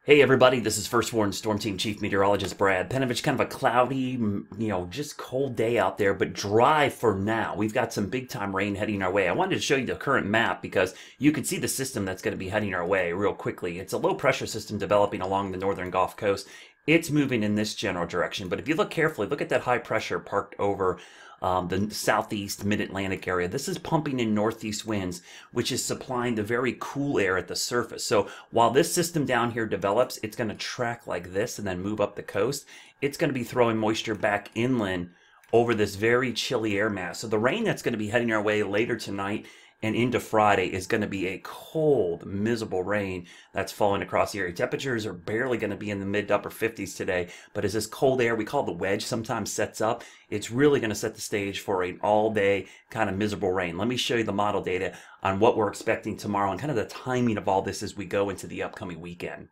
Hey everybody, this is First Warn Storm Team Chief Meteorologist Brad Panovich. Kind of a cloudy, just cold day out there, but dry for now. We've got some big time rain heading our way. I wanted to show you the current map because you can see the system that's going to be heading our way real quickly. It's a low pressure system developing along the northern Gulf Coast. It's moving in this general direction, but if you look carefully, look at that high pressure parked over the southeast mid-Atlantic area. This is pumping in northeast winds, which is supplying the very cool air at the surface. So while this system down here develops, it's going to track like this and then move up the coast. It's going to be throwing moisture back inland over this very chilly air mass. So the rain that's going to be heading our way later tonight and into Friday is going to be a cold, miserable rain that's falling across the area. Temperatures are barely going to be in the mid to upper 50s today, but as this cold air, we call the wedge, sometimes sets up, it's really going to set the stage for an all-day kind of miserable rain. Let me show you the model data on what we're expecting tomorrow and kind of the timing of all this as we go into the upcoming weekend.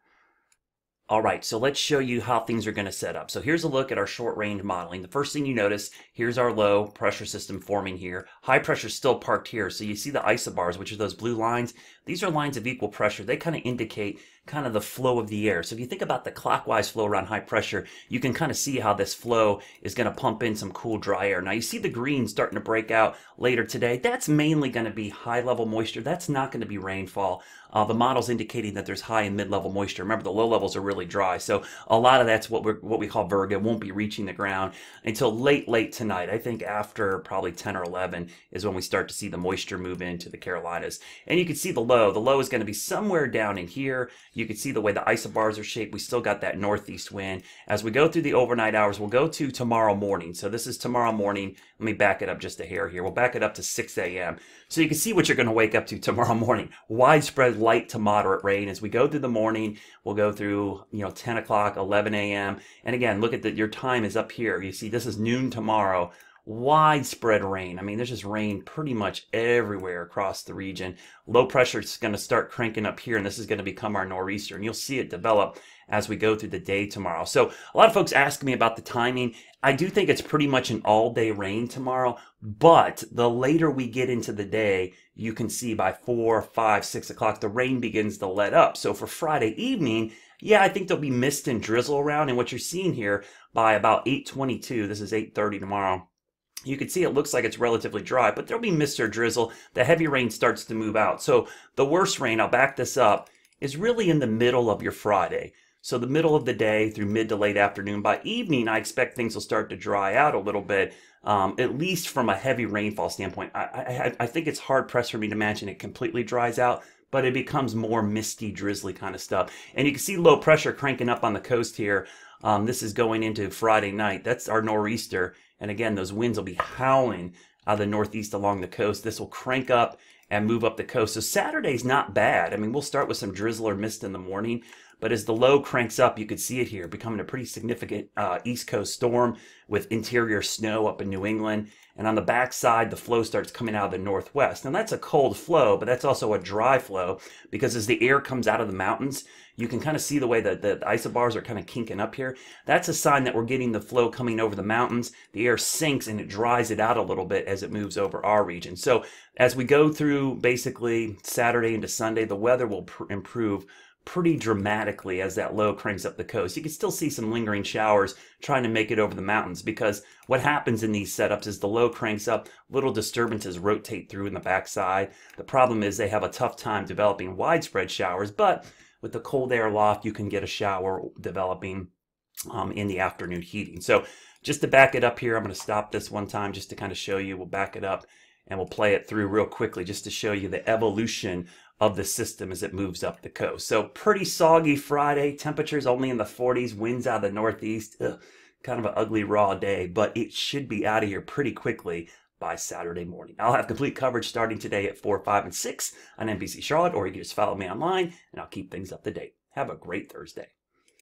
All right, so let's show you how things are going to set up. So here's a look at our short range modeling. The first thing you notice, here's our low pressure system forming here. High pressure still parked here. So you see the isobars, which are those blue lines. These are lines of equal pressure. They kind of indicate kind of the flow of the air. So if you think about the clockwise flow around high pressure, you can kind of see how this flow is going to pump in some cool dry air. Now you see the green starting to break out later today. That's mainly going to be high level moisture. That's not going to be rainfall. The model's indicating that there's high and mid-level moisture. Remember, the low levels are really dry, so a lot of that's what we call virga. Won't be reaching the ground until late tonight. I think after probably 10 or 11 is when we start to see the moisture move into the Carolinas. And you can see the low. The low is going to be somewhere down in here. You can see the way the isobars are shaped. We still got that northeast wind. As we go through the overnight hours, we'll go to tomorrow morning. So this is tomorrow morning. Let me back it up just a hair here. We'll back it up to 6 a.m. So you can see what you're going to wake up to tomorrow morning. Widespread light to moderate rain. As we go through the morning, we'll go through 10 o'clock, 11 a.m. And again, look at your time is up here. You see this is noon tomorrow. Widespread rain. I mean, there's just rain pretty much everywhere across the region. Low pressure is going to start cranking up here, and this is going to become our nor'easter, and you'll see it develop as we go through the day tomorrow. So a lot of folks ask me about the timing. I do think it's pretty much an all-day rain tomorrow, but the later we get into the day, you can see by 4, 5, 6 o'clock, the rain begins to let up. So for Friday evening, yeah, I think there'll be mist and drizzle around, and what you're seeing here by about 8:22, this is 8:30 tomorrow, you can see it looks like it's relatively dry, but there'll be mist or drizzle. The heavy rain starts to move out. So the worst rain, I'll back this up, is really in the middle of your Friday. So the middle of the day through mid to late afternoon. By evening, I expect things will start to dry out a little bit, at least from a heavy rainfall standpoint. I think it's hard pressed for me to imagine it completely dries out, but it becomes more misty, drizzly kind of stuff. And you can see low pressure cranking up on the coast here. This is going into Friday night. That's our nor'easter. And again, those winds will be howling out of the northeast along the coast. This will crank up and move up the coast. So Saturday's not bad. I mean, we'll start with some drizzle or mist in the morning, but as the low cranks up, you can see it here, becoming a pretty significant East Coast storm with interior snow up in New England. And on the backside, the flow starts coming out of the northwest. Now, that's a cold flow, but that's also a dry flow because as the air comes out of the mountains, you can kind of see the way that the isobars are kind of kinking up here. That's a sign that we're getting the flow coming over the mountains. The air sinks and it dries it out a little bit as it moves over our region. So as we go through basically Saturday into Sunday, the weather will improve pretty dramatically as that low cranks up the coast. You can still see some lingering showers trying to make it over the mountains because what happens in these setups is the low cranks up, little disturbances rotate through in the backside. The problem is they have a tough time developing widespread showers, but with the cold air loft, you can get a shower developing in the afternoon heating. So just to back it up here, I'm going to stop this one time just to kind of show you. We'll back it up and we'll play it through real quickly just to show you the evolution of the system as it moves up the coast. So pretty soggy Friday, temperatures only in the 40s, winds out of the northeast. Kind of an ugly raw day, but it should be out of here pretty quickly by Saturday morning. I'll have complete coverage starting today at 4, 5, and 6 on NBC Charlotte, or you can just follow me online and I'll keep things up to date. Have a great Thursday.